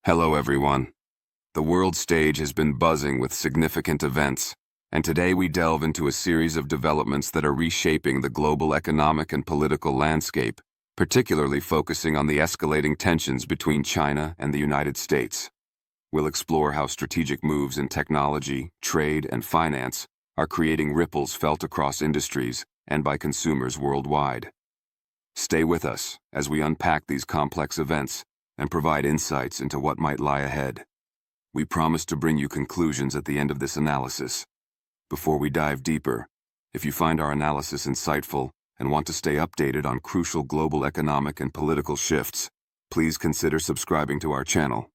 Hello, everyone. The world stage has been buzzing with significant events, and today we delve into a series of developments that are reshaping the global economic and political landscape, particularly focusing on the escalating tensions between China and the United States. We'll explore how strategic moves in technology, trade, and finance are creating ripples felt across industries and by consumers worldwide. Stay with us as we unpack these complex events and provide insights into what might lie ahead. We promise to bring you conclusions at the end of this analysis. Before we dive deeper, if you find our analysis insightful and want to stay updated on crucial global economic and political shifts, please consider subscribing to our channel.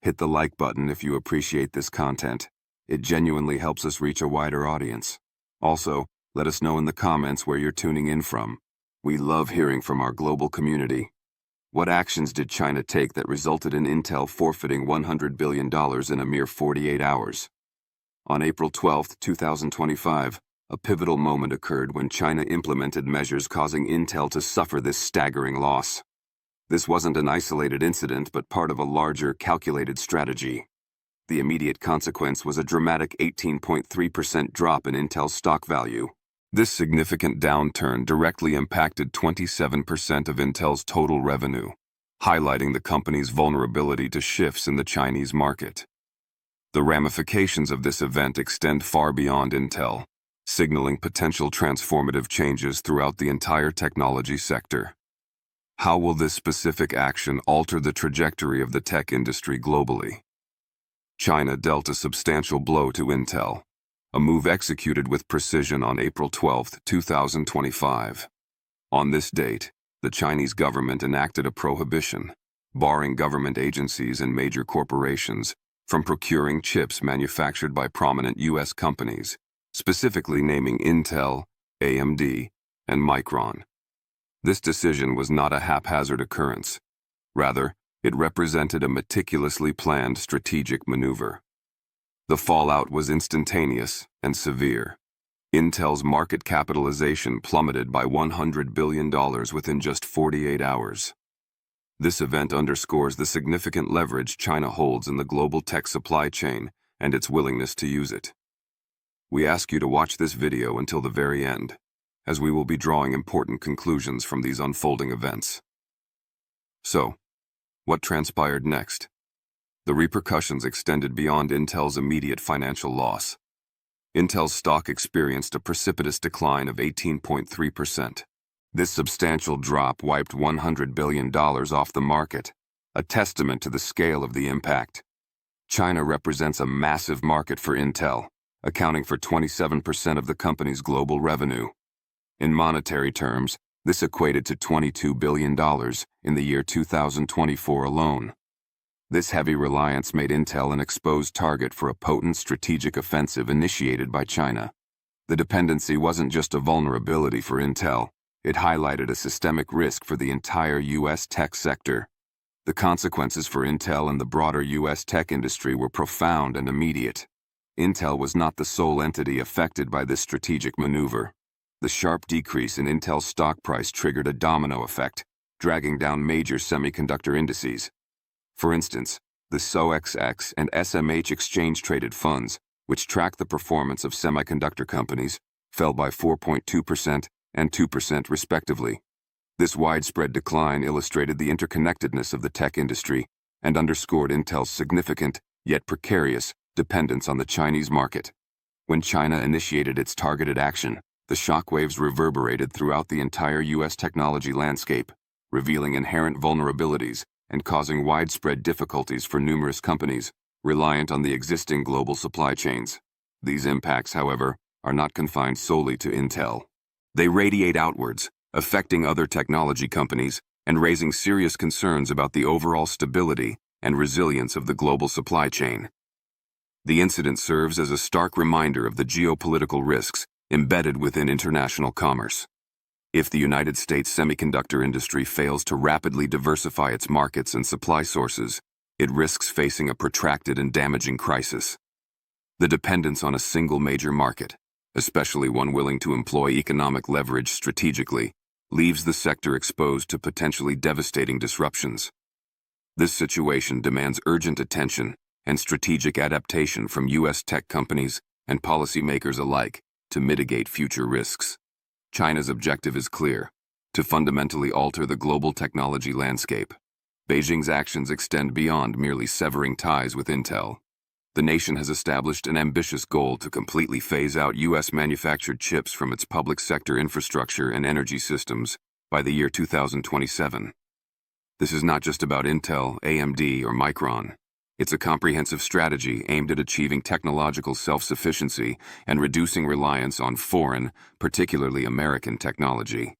Hit the like button if you appreciate this content. It genuinely helps us reach a wider audience. Also, let us know in the comments where you're tuning in from. We love hearing from our global community. What actions did China take that resulted in Intel forfeiting $100 billion in a mere 48 hours? On April 12, 2025, a pivotal moment occurred when China implemented measures causing Intel to suffer this staggering loss. This wasn't an isolated incident, but part of a larger, calculated strategy. The immediate consequence was a dramatic 18.3% drop in Intel's stock value. This significant downturn directly impacted 27% of Intel's total revenue, highlighting the company's vulnerability to shifts in the Chinese market. The ramifications of this event extend far beyond Intel, signaling potential transformative changes throughout the entire technology sector. How will this specific action alter the trajectory of the tech industry globally? China dealt a substantial blow to Intel, a move executed with precision on April 12, 2025. On this date, the Chinese government enacted a prohibition, barring government agencies and major corporations from procuring chips manufactured by prominent U.S. companies, specifically naming Intel, AMD, and Micron. This decision was not a haphazard occurrence. Rather, it represented a meticulously planned strategic maneuver. The fallout was instantaneous and severe. Intel's market capitalization plummeted by $100 billion within just 48 hours. This event underscores the significant leverage China holds in the global tech supply chain and its willingness to use it. We ask you to watch this video until the very end, as we will be drawing important conclusions from these unfolding events. So, what transpired next? The repercussions extended beyond Intel's immediate financial loss. Intel's stock experienced a precipitous decline of 18.3%. This substantial drop wiped $100 billion off the market, a testament to the scale of the impact. China represents a massive market for Intel, accounting for 27% of the company's global revenue. In monetary terms, this equated to $22 billion in the year 2024 alone. This heavy reliance made Intel an exposed target for a potent strategic offensive initiated by China. The dependency wasn't just a vulnerability for Intel, it highlighted a systemic risk for the entire U.S. tech sector. The consequences for Intel and the broader U.S. tech industry were profound and immediate. Intel was not the sole entity affected by this strategic maneuver. The sharp decrease in Intel's stock price triggered a domino effect, dragging down major semiconductor indices. For instance, the SOXX and SMH exchange-traded funds, which track the performance of semiconductor companies, fell by 4.2% and 2% respectively. This widespread decline illustrated the interconnectedness of the tech industry and underscored Intel's significant, yet precarious, dependence on the Chinese market. When China initiated its targeted action, the shockwaves reverberated throughout the entire U.S. technology landscape, revealing inherent vulnerabilities and causing widespread difficulties for numerous companies reliant on the existing global supply chains. These impacts, however, are not confined solely to Intel. They radiate outwards, affecting other technology companies and raising serious concerns about the overall stability and resilience of the global supply chain. The incident serves as a stark reminder of the geopolitical risks embedded within international commerce. If the United States semiconductor industry fails to rapidly diversify its markets and supply sources, it risks facing a protracted and damaging crisis. The dependence on a single major market, especially one willing to employ economic leverage strategically, leaves the sector exposed to potentially devastating disruptions. This situation demands urgent attention and strategic adaptation from U.S. tech companies and policymakers alike to mitigate future risks. China's objective is clear: to fundamentally alter the global technology landscape. Beijing's actions extend beyond merely severing ties with Intel. The nation has established an ambitious goal to completely phase out U.S. manufactured chips from its public sector infrastructure and energy systems by the year 2027. This is not just about Intel, AMD, or Micron. It's a comprehensive strategy aimed at achieving technological self-sufficiency and reducing reliance on foreign, particularly American technology.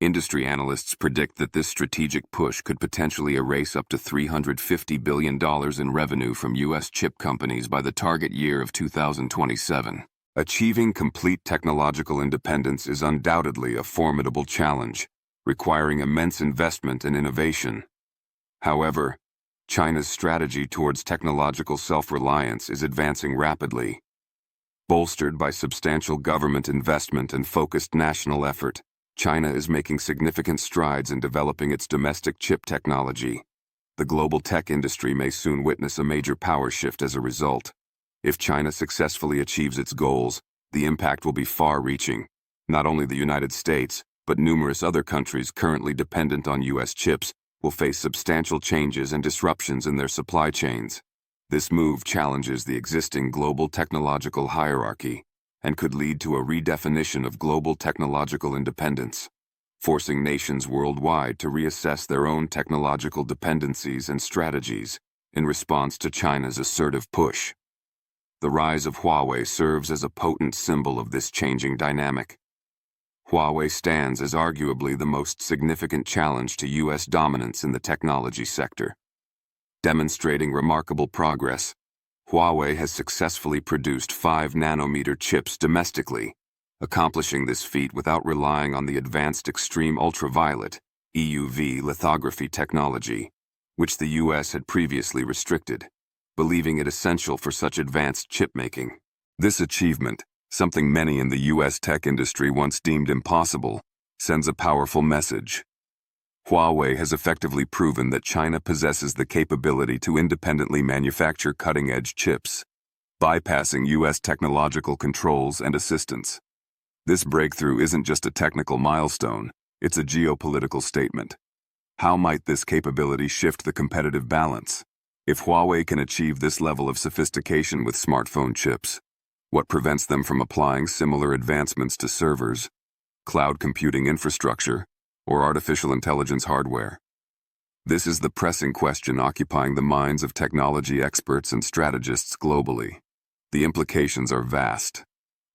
Industry analysts predict that this strategic push could potentially erase up to $350 billion in revenue from U.S. chip companies by the target year of 2027. Achieving complete technological independence is undoubtedly a formidable challenge, requiring immense investment and innovation. However, China's strategy towards technological self-reliance is advancing rapidly. Bolstered by substantial government investment and focused national effort, China is making significant strides in developing its domestic chip technology. The global tech industry may soon witness a major power shift as a result. If China successfully achieves its goals, the impact will be far-reaching. Not only the United States, but numerous other countries currently dependent on U.S. chips will face substantial changes and disruptions in their supply chains. This move challenges the existing global technological hierarchy and could lead to a redefinition of global technological independence, forcing nations worldwide to reassess their own technological dependencies and strategies in response to China's assertive push. The rise of Huawei serves as a potent symbol of this changing dynamic. Huawei stands as arguably the most significant challenge to U.S. dominance in the technology sector. Demonstrating remarkable progress, Huawei has successfully produced 5-nanometer chips domestically, accomplishing this feat without relying on the advanced extreme ultraviolet (EUV) lithography technology, which the U.S. had previously restricted, believing it essential for such advanced chip-making. This achievement, something many in the U.S. tech industry once deemed impossible, sends a powerful message. Huawei has effectively proven that China possesses the capability to independently manufacture cutting-edge chips, bypassing U.S. technological controls and assistance. This breakthrough isn't just a technical milestone, it's a geopolitical statement. How might this capability shift the competitive balance? If Huawei can achieve this level of sophistication with smartphone chips, what prevents them from applying similar advancements to servers, cloud computing infrastructure, or artificial intelligence hardware? This is the pressing question occupying the minds of technology experts and strategists globally. The implications are vast.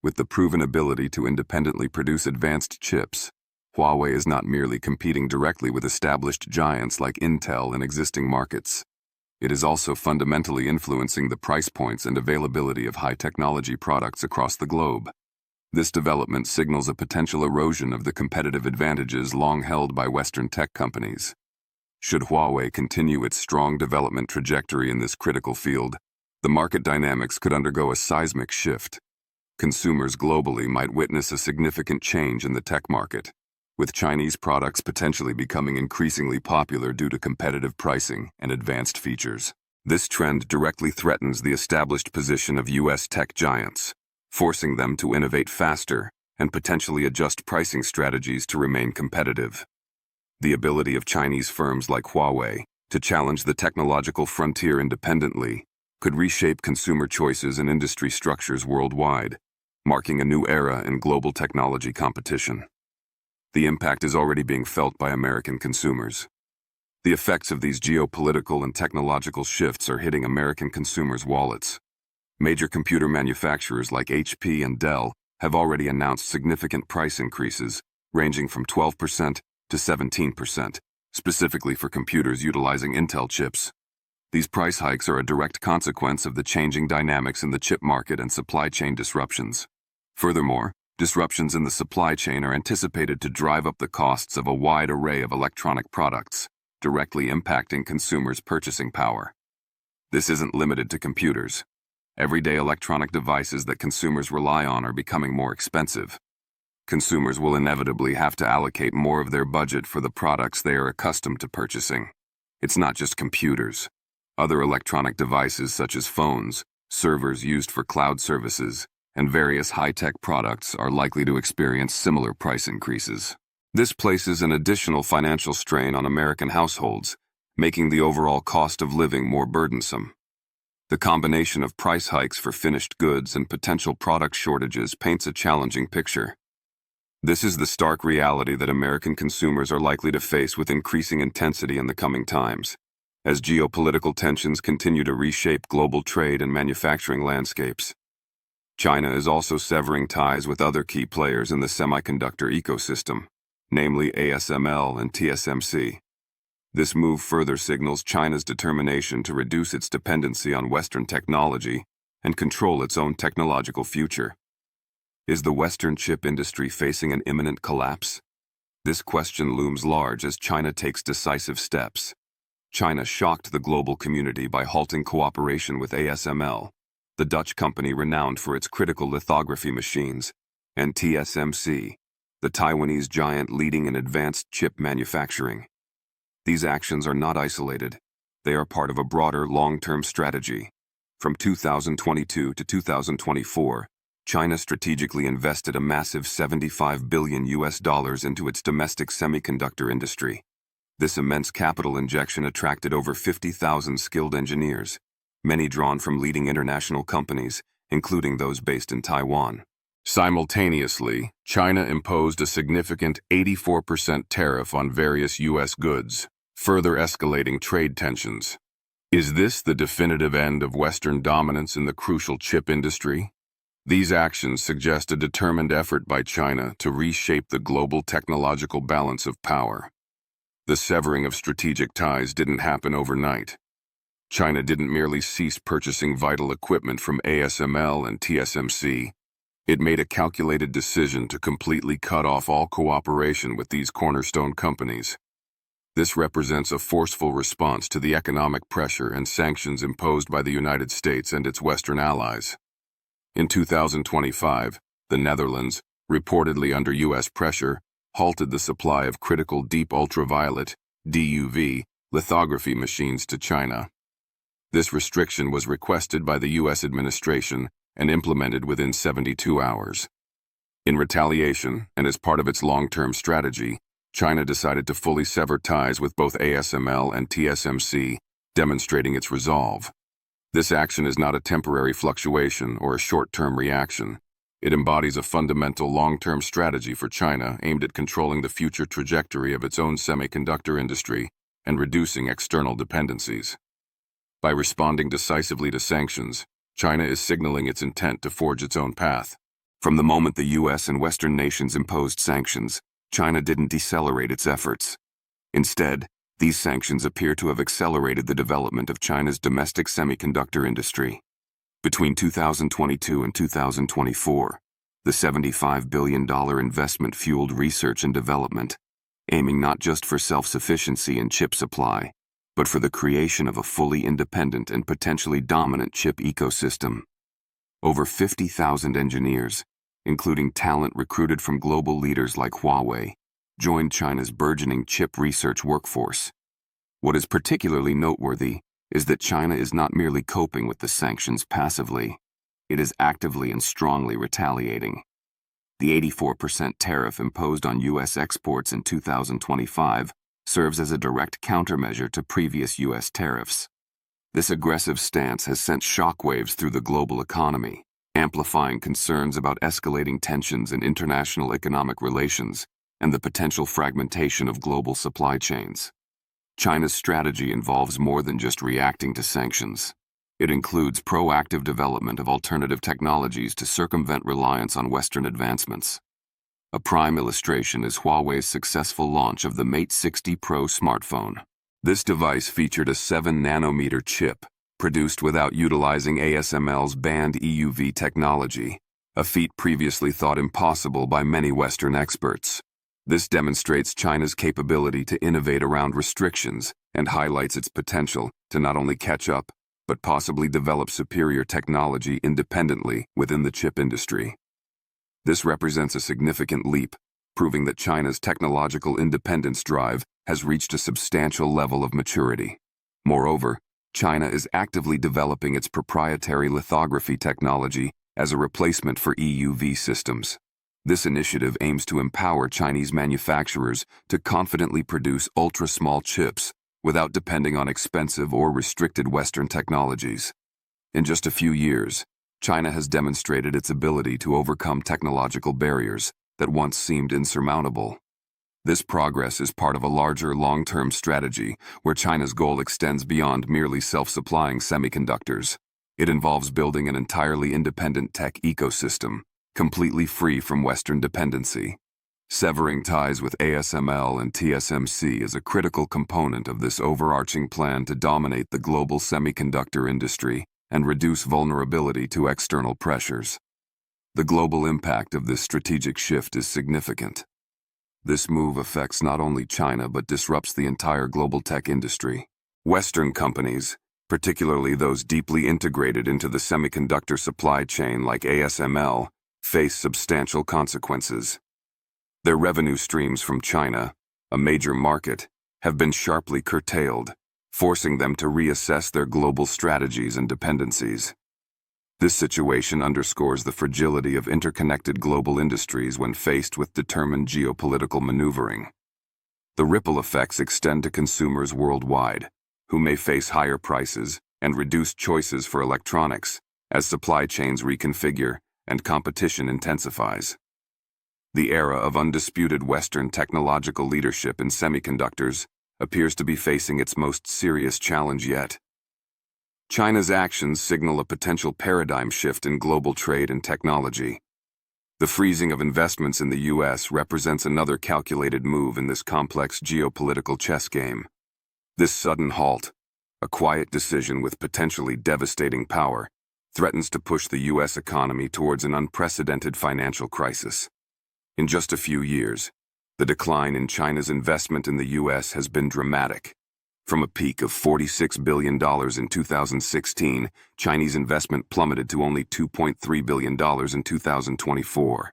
With the proven ability to independently produce advanced chips, Huawei is not merely competing directly with established giants like Intel in existing markets. It is also fundamentally influencing the price points and availability of high-technology products across the globe. This development signals a potential erosion of the competitive advantages long held by Western tech companies. Should Huawei continue its strong development trajectory in this critical field, the market dynamics could undergo a seismic shift. Consumers globally might witness a significant change in the tech market, with Chinese products potentially becoming increasingly popular due to competitive pricing and advanced features. This trend directly threatens the established position of U.S. tech giants, forcing them to innovate faster and potentially adjust pricing strategies to remain competitive. The ability of Chinese firms like Huawei to challenge the technological frontier independently could reshape consumer choices and industry structures worldwide, marking a new era in global technology competition. The impact is already being felt by American consumers. The effects of these geopolitical and technological shifts are hitting American consumers' wallets. Major computer manufacturers like HP and Dell have already announced significant price increases, ranging from 12% to 17%, specifically for computers utilizing Intel chips. These price hikes are a direct consequence of the changing dynamics in the chip market and supply chain disruptions. Furthermore, disruptions in the supply chain are anticipated to drive up the costs of a wide array of electronic products, directly impacting consumers' purchasing power. This isn't limited to computers. Everyday electronic devices that consumers rely on are becoming more expensive. Consumers will inevitably have to allocate more of their budget for the products they are accustomed to purchasing. It's not just computers. Other electronic devices such as phones, servers used for cloud services, and various high-tech products are likely to experience similar price increases. This places an additional financial strain on American households, making the overall cost of living more burdensome. The combination of price hikes for finished goods and potential product shortages paints a challenging picture. This is the stark reality that American consumers are likely to face with increasing intensity in the coming times, as geopolitical tensions continue to reshape global trade and manufacturing landscapes. China is also severing ties with other key players in the semiconductor ecosystem, namely ASML and TSMC. This move further signals China's determination to reduce its dependency on Western technology and control its own technological future. Is the Western chip industry facing an imminent collapse? This question looms large as China takes decisive steps. China shocked the global community by halting cooperation with ASML, the Dutch company renowned for its critical lithography machines, and TSMC, the Taiwanese giant leading in advanced chip manufacturing. These actions are not isolated. They are part of a broader long-term strategy. From 2022 to 2024, China strategically invested a massive $75 billion into its domestic semiconductor industry. This immense capital injection attracted over 50,000 skilled engineers, many drawn from leading international companies, including those based in Taiwan. Simultaneously, China imposed a significant 84% tariff on various U.S. goods, further escalating trade tensions. Is this the definitive end of Western dominance in the crucial chip industry? These actions suggest a determined effort by China to reshape the global technological balance of power. The severing of strategic ties didn't happen overnight. China didn't merely cease purchasing vital equipment from ASML and TSMC. It made a calculated decision to completely cut off all cooperation with these cornerstone companies. This represents a forceful response to the economic pressure and sanctions imposed by the United States and its Western allies. In 2025, the Netherlands, reportedly under U.S. pressure, halted the supply of critical deep ultraviolet (DUV) lithography machines to China. This restriction was requested by the U.S. administration and implemented within 72 hours. In retaliation, and as part of its long-term strategy, China decided to fully sever ties with both ASML and TSMC, demonstrating its resolve. This action is not a temporary fluctuation or a short-term reaction. It embodies a fundamental long-term strategy for China aimed at controlling the future trajectory of its own semiconductor industry and reducing external dependencies. By responding decisively to sanctions, China is signaling its intent to forge its own path. From the moment the U.S. and Western nations imposed sanctions, China didn't decelerate its efforts. Instead, these sanctions appear to have accelerated the development of China's domestic semiconductor industry. Between 2022 and 2024, the $75 billion investment fueled research and development, aiming not just for self-sufficiency in chip supply, but for the creation of a fully independent and potentially dominant chip ecosystem. Over 50,000 engineers, including talent recruited from global leaders like Huawei, joined China's burgeoning chip research workforce. What is particularly noteworthy is that China is not merely coping with the sanctions passively, it is actively and strongly retaliating. The 84% tariff imposed on U.S. exports in 2025 serves as a direct countermeasure to previous U.S. tariffs. This aggressive stance has sent shockwaves through the global economy, amplifying concerns about escalating tensions in international economic relations and the potential fragmentation of global supply chains. China's strategy involves more than just reacting to sanctions. It includes proactive development of alternative technologies to circumvent reliance on Western advancements. A prime illustration is Huawei's successful launch of the Mate 60 Pro smartphone. This device featured a 7-nanometer chip, produced without utilizing ASML's banned EUV technology, a feat previously thought impossible by many Western experts. This demonstrates China's capability to innovate around restrictions and highlights its potential to not only catch up, but possibly develop superior technology independently within the chip industry. This represents a significant leap, proving that China's technological independence drive has reached a substantial level of maturity. Moreover, China is actively developing its proprietary lithography technology as a replacement for EUV systems. This initiative aims to empower Chinese manufacturers to confidently produce ultra-small chips without depending on expensive or restricted Western technologies. In just a few years, China has demonstrated its ability to overcome technological barriers that once seemed insurmountable. This progress is part of a larger long-term strategy where China's goal extends beyond merely self-supplying semiconductors. It involves building an entirely independent tech ecosystem, completely free from Western dependency. Severing ties with ASML and TSMC is a critical component of this overarching plan to dominate the global semiconductor industry and reduce vulnerability to external pressures. The global impact of this strategic shift is significant. This move affects not only China but disrupts the entire global tech industry. Western companies, particularly those deeply integrated into the semiconductor supply chain like ASML, face substantial consequences. Their revenue streams from China, a major market, have been sharply curtailed, forcing them to reassess their global strategies and dependencies. This situation underscores the fragility of interconnected global industries when faced with determined geopolitical maneuvering. The ripple effects extend to consumers worldwide, who may face higher prices and reduced choices for electronics as supply chains reconfigure and competition intensifies. The era of undisputed Western technological leadership in semiconductors appears to be facing its most serious challenge yet. China's actions signal a potential paradigm shift in global trade and technology. The freezing of investments in the U.S. represents another calculated move in this complex geopolitical chess game. This sudden halt, a quiet decision with potentially devastating power, threatens to push the U.S. economy towards an unprecedented financial crisis. In just a few years, the decline in China's investment in the U.S. has been dramatic. From a peak of $46 billion in 2016, Chinese investment plummeted to only $2.3 billion in 2024.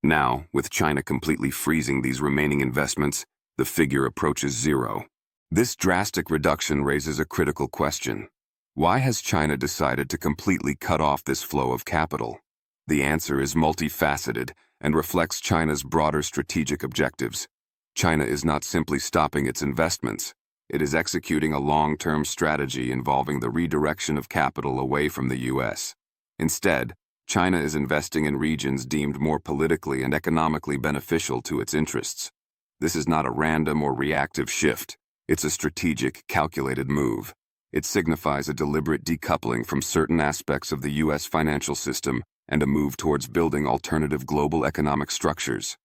Now, with China completely freezing these remaining investments, the figure approaches zero. This drastic reduction raises a critical question. Why has China decided to completely cut off this flow of capital? The answer is multifaceted and reflects China's broader strategic objectives. China is not simply stopping its investments. It is executing a long-term strategy involving the redirection of capital away from the U.S. Instead, China is investing in regions deemed more politically and economically beneficial to its interests. This is not a random or reactive shift. It's a strategic, calculated move. It signifies a deliberate decoupling from certain aspects of the U.S. financial system and a move towards building alternative global economic structures.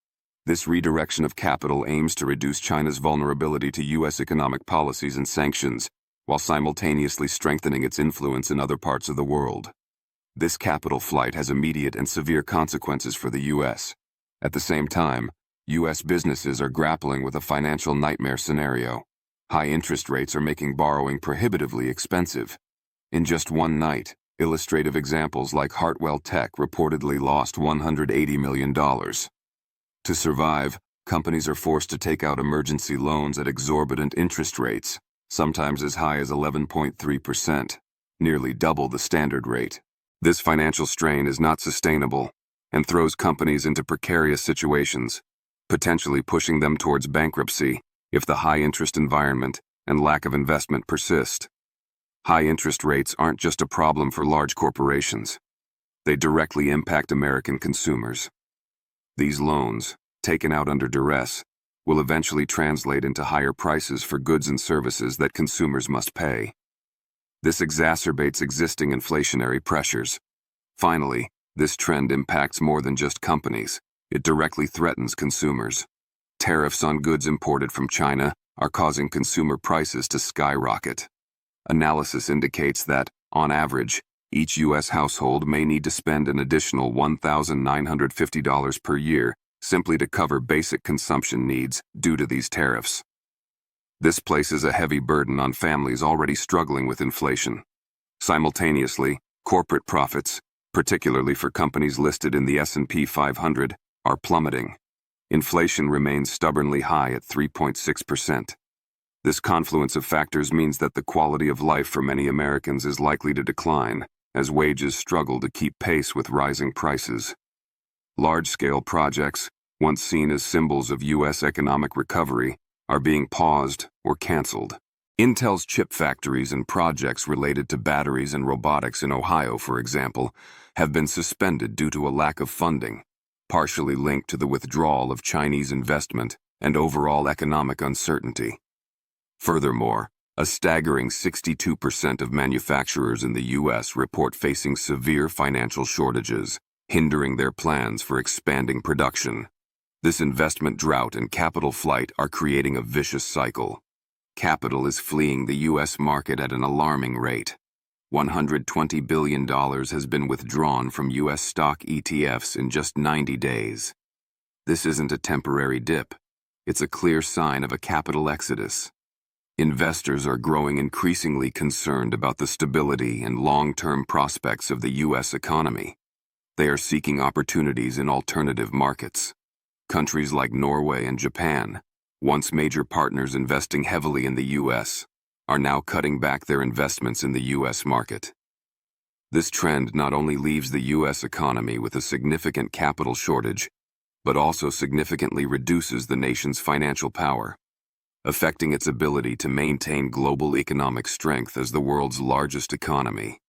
This redirection of capital aims to reduce China's vulnerability to U.S. economic policies and sanctions, while simultaneously strengthening its influence in other parts of the world. This capital flight has immediate and severe consequences for the U.S. At the same time, U.S. businesses are grappling with a financial nightmare scenario. High interest rates are making borrowing prohibitively expensive. In just one night, illustrative examples like Hartwell Tech reportedly lost $180 million. To survive, companies are forced to take out emergency loans at exorbitant interest rates, sometimes as high as 11.3%, nearly double the standard rate. This financial strain is not sustainable and throws companies into precarious situations, potentially pushing them towards bankruptcy if the high-interest environment and lack of investment persist. High interest rates aren't just a problem for large corporations. They directly impact American consumers. These loans, taken out under duress, will eventually translate into higher prices for goods and services that consumers must pay. This exacerbates existing inflationary pressures. Finally, this trend impacts more than just companies. It directly threatens consumers. Tariffs on goods imported from China are causing consumer prices to skyrocket. Analysis indicates that, on average, each U.S. household may need to spend an additional $1,950 per year simply to cover basic consumption needs due to these tariffs. This places a heavy burden on families already struggling with inflation. Simultaneously, corporate profits, particularly for companies listed in the S&P 500, are plummeting. Inflation remains stubbornly high at 3.6%. This confluence of factors means that the quality of life for many Americans is likely to decline as wages struggle to keep pace with rising prices. Large-scale projects, once seen as symbols of U.S. economic recovery, are being paused or canceled. Intel's chip factories and projects related to batteries and robotics in Ohio, for example, have been suspended due to a lack of funding, partially linked to the withdrawal of Chinese investment and overall economic uncertainty. Furthermore, a staggering 62% of manufacturers in the U.S. report facing severe financial shortages, hindering their plans for expanding production. This investment drought and capital flight are creating a vicious cycle. Capital is fleeing the U.S. market at an alarming rate. $120 billion has been withdrawn from U.S. stock ETFs in just 90 days. This isn't a temporary dip. It's a clear sign of a capital exodus. Investors are growing increasingly concerned about the stability and long-term prospects of the U.S. economy. They are seeking opportunities in alternative markets. Countries like Norway and Japan, once major partners investing heavily in the U.S., are now cutting back their investments in the U.S. market. This trend not only leaves the U.S. economy with a significant capital shortage, but also significantly reduces the nation's financial power, affecting its ability to maintain global economic strength as the world's largest economy.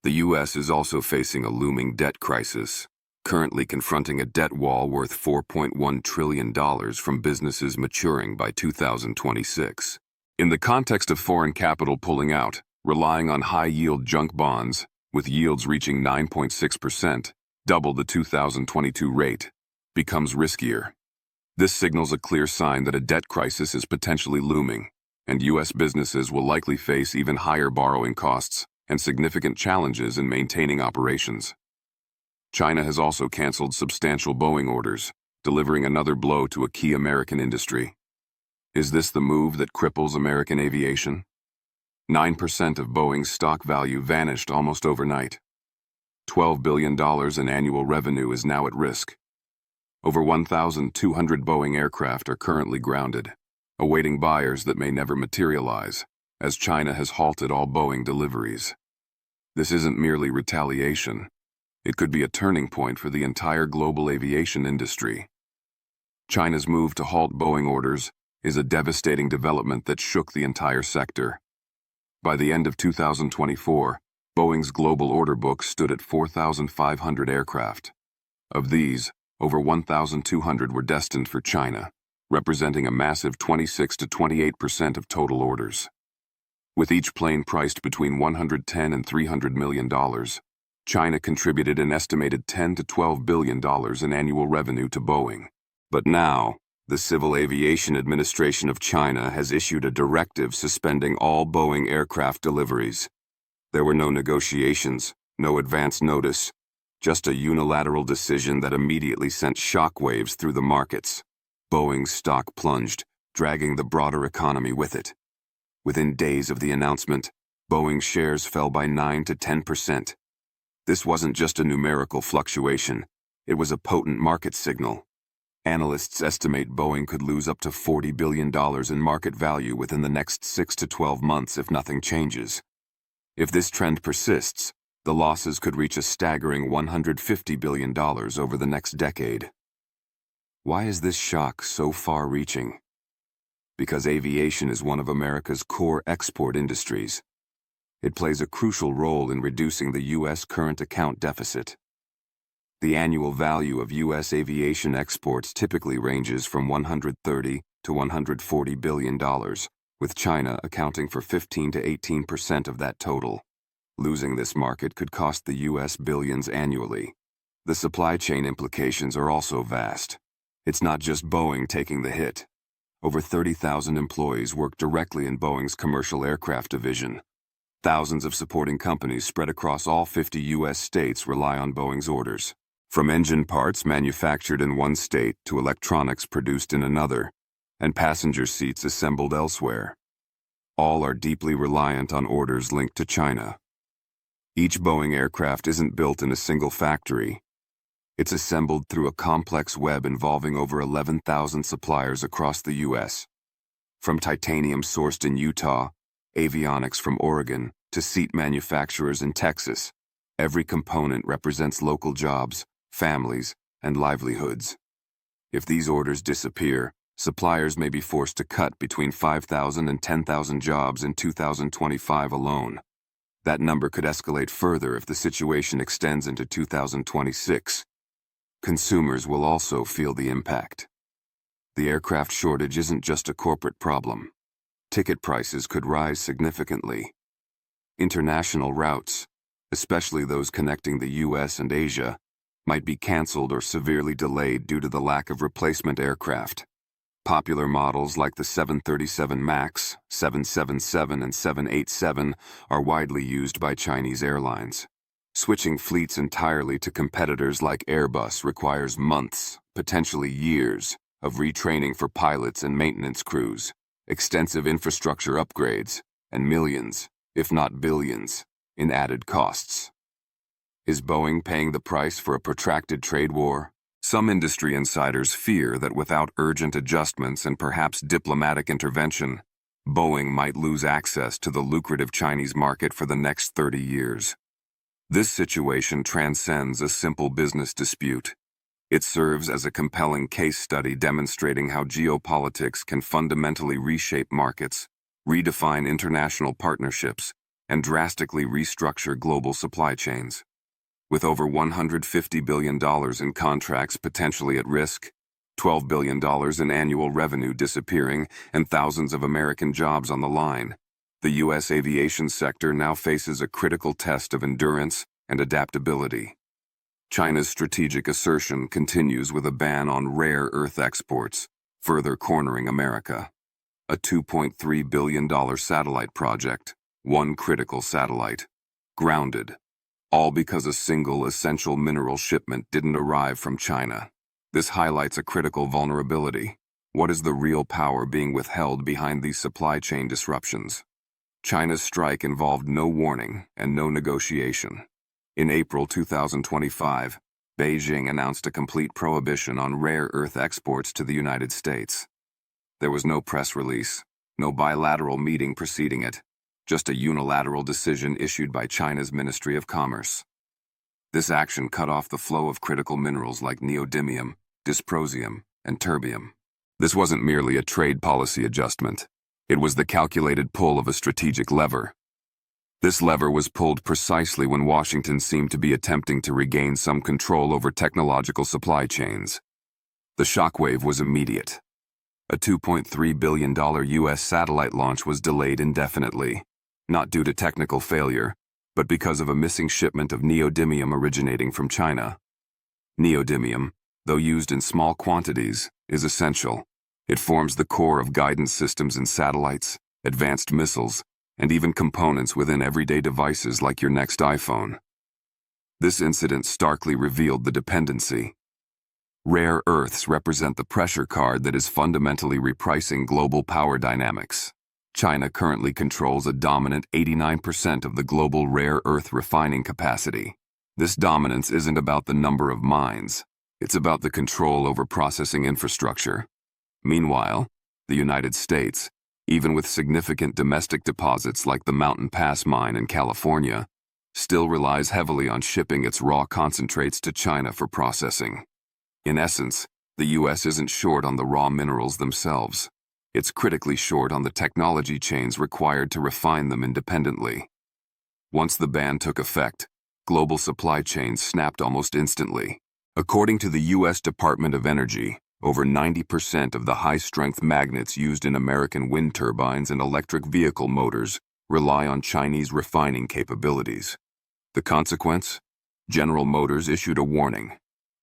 The U.S. is also facing a looming debt crisis, currently confronting a debt wall worth $4.1 trillion from businesses maturing by 2026. In the context of foreign capital pulling out, relying on high-yield junk bonds, with yields reaching 9.6%, double the 2022 rate, becomes riskier. This signals a clear sign that a debt crisis is potentially looming, and U.S. businesses will likely face even higher borrowing costs and significant challenges in maintaining operations. China has also canceled substantial Boeing orders, delivering another blow to a key American industry. Is this the move that cripples American aviation? 9% of Boeing's stock value vanished almost overnight. $12 billion in annual revenue is now at risk. Over 1,200 Boeing aircraft are currently grounded, awaiting buyers that may never materialize, as China has halted all Boeing deliveries. This isn't merely retaliation. It could be a turning point for the entire global aviation industry. China's move to halt Boeing orders is a devastating development that shook the entire sector. By the end of 2024, Boeing's global order book stood at 4,500 aircraft. Of these, over 1,200 were destined for China, representing a massive 26 to 28% of total orders. With each plane priced between $110 and $300 million, China contributed an estimated $10 to $12 billion in annual revenue to Boeing. But now, the Civil Aviation Administration of China has issued a directive suspending all Boeing aircraft deliveries. There were no negotiations, no advance notice, just a unilateral decision that immediately sent shockwaves through the markets. Boeing's stock plunged, dragging the broader economy with it. Within days of the announcement, Boeing shares fell by 9 to 10%. This wasn't just a numerical fluctuation, it was a potent market signal. Analysts estimate Boeing could lose up to $40 billion in market value within the next 6 to 12 months if nothing changes. If this trend persists, the losses could reach a staggering $150 billion over the next decade. Why is this shock so far-reaching? Because aviation is one of America's core export industries. It plays a crucial role in reducing the U.S. current account deficit. The annual value of U.S. aviation exports typically ranges from $130 to $140 billion, with China accounting for 15 to 18% of that total. Losing this market could cost the U.S. billions annually. The supply chain implications are also vast. It's not just Boeing taking the hit. Over 30,000 employees work directly in Boeing's commercial aircraft division. Thousands of supporting companies spread across all 50 U.S. states rely on Boeing's orders. From engine parts manufactured in one state to electronics produced in another, and passenger seats assembled elsewhere. All are deeply reliant on orders linked to China. Each Boeing aircraft isn't built in a single factory. It's assembled through a complex web involving over 11,000 suppliers across the U.S. From titanium sourced in Utah, avionics from Oregon, to seat manufacturers in Texas, every component represents local jobs, families, and livelihoods. If these orders disappear, suppliers may be forced to cut between 5,000 and 10,000 jobs in 2025 alone. That number could escalate further if the situation extends into 2026. Consumers will also feel the impact. The aircraft shortage isn't just a corporate problem. Ticket prices could rise significantly. International routes, especially those connecting the U.S. and Asia, might be canceled or severely delayed due to the lack of replacement aircraft. Popular models like the 737 MAX, 777, and 787 are widely used by Chinese airlines. Switching fleets entirely to competitors like Airbus requires months, potentially years, of retraining for pilots and maintenance crews, extensive infrastructure upgrades, and millions, if not billions, in added costs. Is Boeing paying the price for a protracted trade war? Some industry insiders fear that without urgent adjustments and perhaps diplomatic intervention, Boeing might lose access to the lucrative Chinese market for the next 30 years. This situation transcends a simple business dispute. It serves as a compelling case study demonstrating how geopolitics can fundamentally reshape markets, redefine international partnerships, and drastically restructure global supply chains. With over $150 billion in contracts potentially at risk, $12 billion in annual revenue disappearing, and thousands of American jobs on the line, the U.S. aviation sector now faces a critical test of endurance and adaptability. China's strategic assertion continues with a ban on rare earth exports, further cornering America. A $2.3 billion satellite project, one critical satellite, grounded, all because a single essential mineral shipment didn't arrive from China. This highlights a critical vulnerability. What is the real power being withheld behind these supply chain disruptions? China's strike involved no warning and no negotiation. In April 2025, Beijing announced a complete prohibition on rare earth exports to the United States. There was no press release, no bilateral meeting preceding it, just a unilateral decision issued by China's Ministry of Commerce. This action cut off the flow of critical minerals like neodymium, dysprosium, and terbium. This wasn't merely a trade policy adjustment. It was the calculated pull of a strategic lever. This lever was pulled precisely when Washington seemed to be attempting to regain some control over technological supply chains. The shockwave was immediate. A $2.3 billion U.S. satellite launch was delayed indefinitely, not due to technical failure, but because of a missing shipment of neodymium originating from China. Neodymium, though used in small quantities, is essential. It forms the core of guidance systems in satellites, advanced missiles, and even components within everyday devices like your next iPhone. This incident starkly revealed the dependency. Rare earths represent the pressure card that is fundamentally repricing global power dynamics. China currently controls a dominant 89% of the global rare earth refining capacity. This dominance isn't about the number of mines, it's about the control over processing infrastructure. Meanwhile, the United States, even with significant domestic deposits like the Mountain Pass mine in California, still relies heavily on shipping its raw concentrates to China for processing. In essence, the U.S. isn't short on the raw minerals themselves. It's critically short on the technology chains required to refine them independently. Once the ban took effect, global supply chains snapped almost instantly. According to the U.S. Department of Energy, over 90% of the high-strength magnets used in American wind turbines and electric vehicle motors rely on Chinese refining capabilities. The consequence? General Motors issued a warning.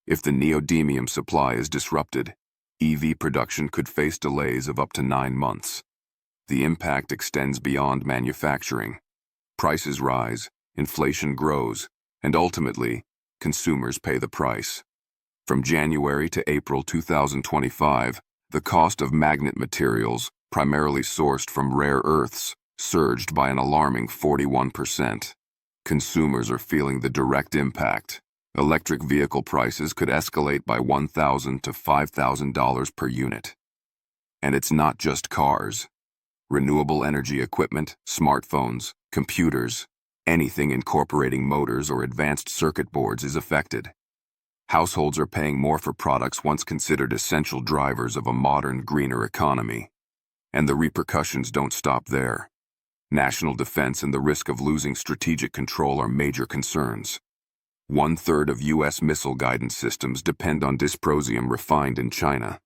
If the neodymium supply is disrupted, EV production could face delays of up to 9 months. The impact extends beyond manufacturing. Prices rise, inflation grows, and ultimately, consumers pay the price. From January to April 2025, the cost of magnet materials, primarily sourced from rare earths, surged by an alarming 41%. Consumers are feeling the direct impact. Electric vehicle prices could escalate by $1,000 to $5,000 per unit. And it's not just cars. Renewable energy equipment, smartphones, computers, anything incorporating motors or advanced circuit boards is affected. Households are paying more for products once considered essential drivers of a modern, greener economy. And the repercussions don't stop there. National defense and the risk of losing strategic control are major concerns. 1/3 of U.S. missile guidance systems depend on dysprosium refined in China.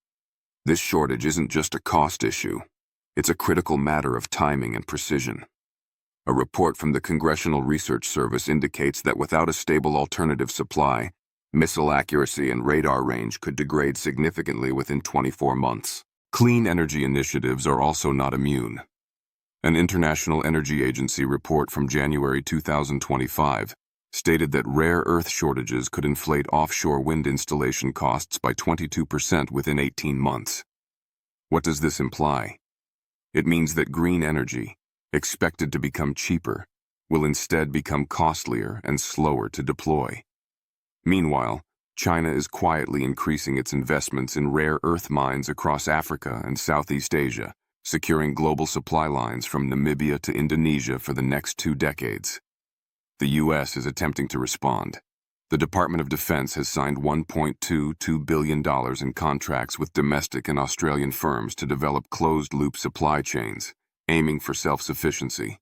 This shortage isn't just a cost issue. It's a critical matter of timing and precision. A report from the Congressional Research Service indicates that without a stable alternative supply, missile accuracy and radar range could degrade significantly within 24 months. Clean energy initiatives are also not immune. An International Energy Agency report from January 2025 stated that rare earth shortages could inflate offshore wind installation costs by 22% within 18 months. What does this imply? It means that green energy, expected to become cheaper, will instead become costlier and slower to deploy. Meanwhile, China is quietly increasing its investments in rare earth mines across Africa and Southeast Asia, securing global supply lines from Namibia to Indonesia for the next 2 decades. The U.S. is attempting to respond. The Department of Defense has signed $1.22 billion in contracts with domestic and Australian firms to develop closed-loop supply chains, aiming for self-sufficiency.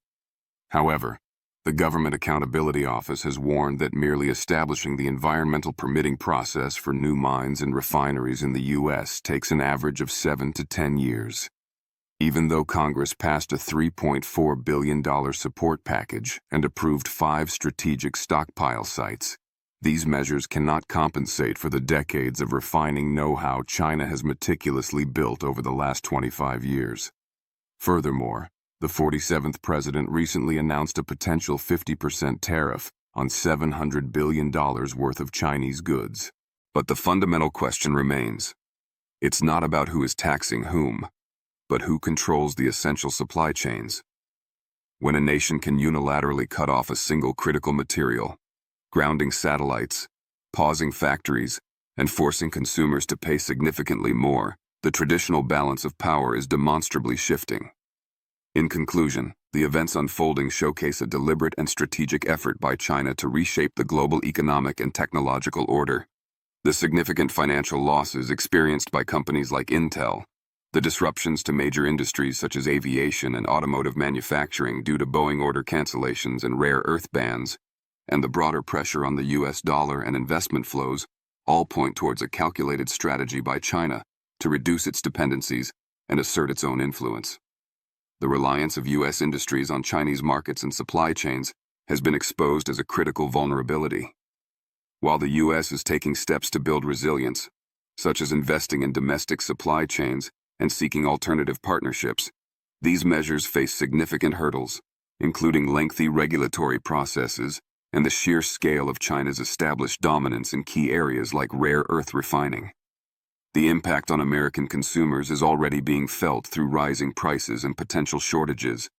However, the Government Accountability Office has warned that merely establishing the environmental permitting process for new mines and refineries in the U.S. takes an average of 7 to 10 years. Even though Congress passed a $3.4 billion support package and approved 5 strategic stockpile sites, these measures cannot compensate for the decades of refining know-how China has meticulously built over the last 25 years. Furthermore, the 47th president recently announced a potential 50% tariff on $700 billion worth of Chinese goods. But the fundamental question remains. It's not about who is taxing whom, but who controls the essential supply chains. When a nation can unilaterally cut off a single critical material, grounding satellites, pausing factories, and forcing consumers to pay significantly more, the traditional balance of power is demonstrably shifting. In conclusion, the events unfolding showcase a deliberate and strategic effort by China to reshape the global economic and technological order. The significant financial losses experienced by companies like Intel, the disruptions to major industries such as aviation and automotive manufacturing due to Boeing order cancellations and rare earth bans, and the broader pressure on the U.S. dollar and investment flows all point towards a calculated strategy by China to reduce its dependencies and assert its own influence. The reliance of U.S. industries on Chinese markets and supply chains has been exposed as a critical vulnerability. While the U.S. is taking steps to build resilience, such as investing in domestic supply chains and seeking alternative partnerships, these measures face significant hurdles, including lengthy regulatory processes and the sheer scale of China's established dominance in key areas like rare earth refining. The impact on American consumers is already being felt through rising prices and potential shortages,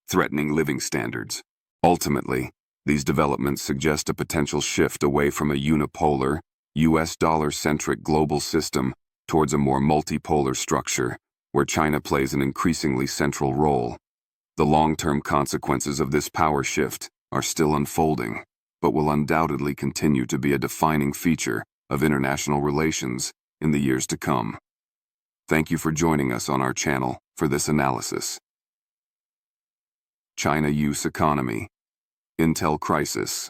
threatening living standards. Ultimately, these developments suggest a potential shift away from a unipolar, U.S. dollar-centric global system towards a more multipolar structure, where China plays an increasingly central role. The long-term consequences of this power shift are still unfolding, but will undoubtedly continue to be a defining feature of international relations in the years to come. Thank you for joining us on our channel for this analysis. China-US economy, Intel crisis,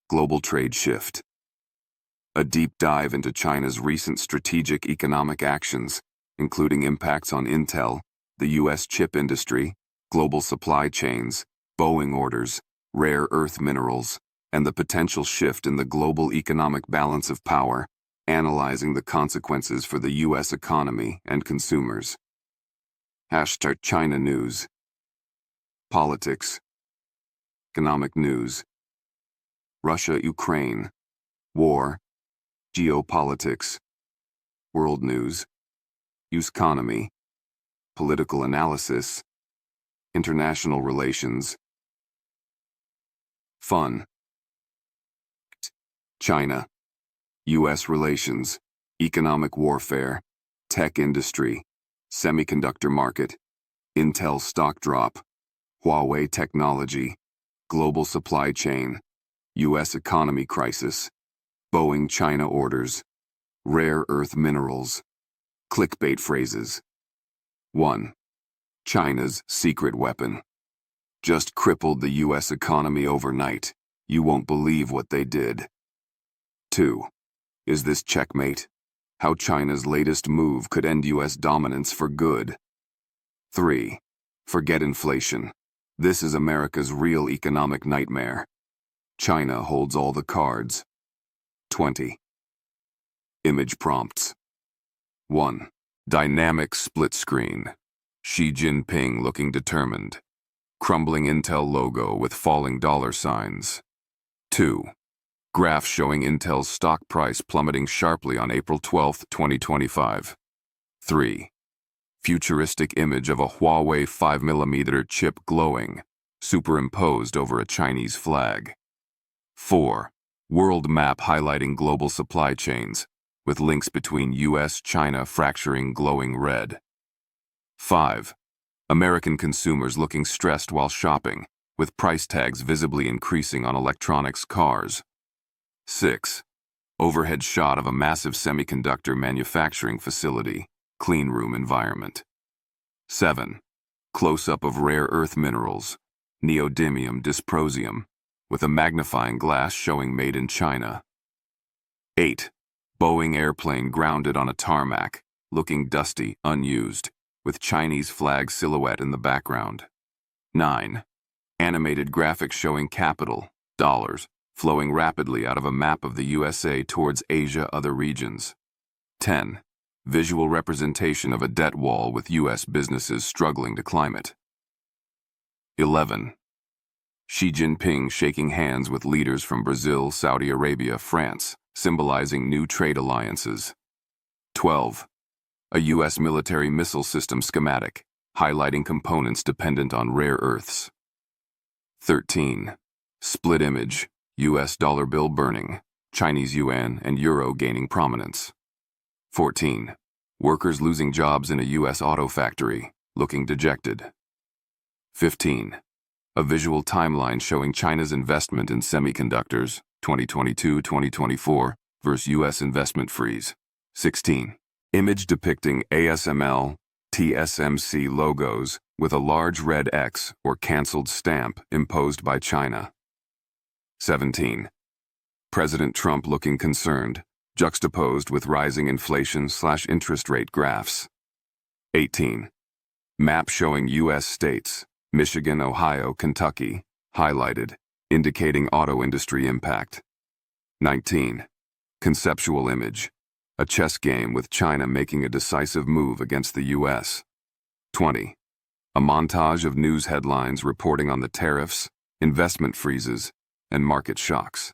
global trade shift. A deep dive into China's recent strategic economic actions, including impacts on Intel, the U.S. chip industry, global supply chains, Boeing orders, rare earth minerals, and the potential shift in the global economic balance of power, analyzing the consequences for the U.S. economy and consumers. #China News. Politics. Economic news. Russia-Ukraine. War. Geopolitics. World news. US economy. Political analysis. International relations. Fun. China, U.S. relations, economic warfare, tech industry, semiconductor market, Intel stock drop, Huawei technology, global supply chain, U.S. economy crisis, Boeing China orders, rare earth minerals, clickbait phrases. 1. China's secret weapon. Just crippled the U.S. economy overnight. You won't believe what they did. 2. Is this checkmate? How China's latest move could end U.S. dominance for good. 3. Forget inflation. This is America's real economic nightmare. China holds all the cards. 20. Image prompts. 1. Dynamic split screen. Xi Jinping looking determined. Crumbling Intel logo with falling dollar signs. 2. Graph showing Intel's stock price plummeting sharply on April 12, 2025. 3. Futuristic image of a Huawei 5mm chip glowing, superimposed over a Chinese flag. 4. World map highlighting global supply chains, with links between US-China fracturing glowing red. 5. American consumers looking stressed while shopping, with price tags visibly increasing on electronics cars. 6. Overhead shot of a massive semiconductor manufacturing facility, clean room environment. 7. Close-up of rare earth minerals, neodymium dysprosium, with a magnifying glass showing made in China. 8. Boeing airplane grounded on a tarmac, looking dusty, unused, with Chinese flag silhouette in the background. 9. Animated graphics showing capital, dollars, flowing rapidly out of a map of the USA towards Asia other regions. 10. Visual representation of a debt wall with U.S. businesses struggling to climb it. 11. Xi Jinping shaking hands with leaders from Brazil, Saudi Arabia, France, symbolizing new trade alliances. 12. A U.S. military missile system schematic, highlighting components dependent on rare earths. 13. Split image, U.S. dollar bill burning, Chinese yuan and euro gaining prominence. 14. Workers losing jobs in a U.S. auto factory, looking dejected. 15. A visual timeline showing China's investment in semiconductors, 2022-2024, versus U.S. investment freeze. 16. Image depicting ASML, TSMC logos with a large red X or cancelled stamp imposed by China. 17. President Trump looking concerned, juxtaposed with rising inflation/interest rate graphs. 18. Map showing U.S. states, Michigan, Ohio, Kentucky, highlighted, indicating auto industry impact. 19. Conceptual image, a chess game with China making a decisive move against the U.S. 20. A montage of news headlines reporting on the tariffs, investment freezes, and market shocks.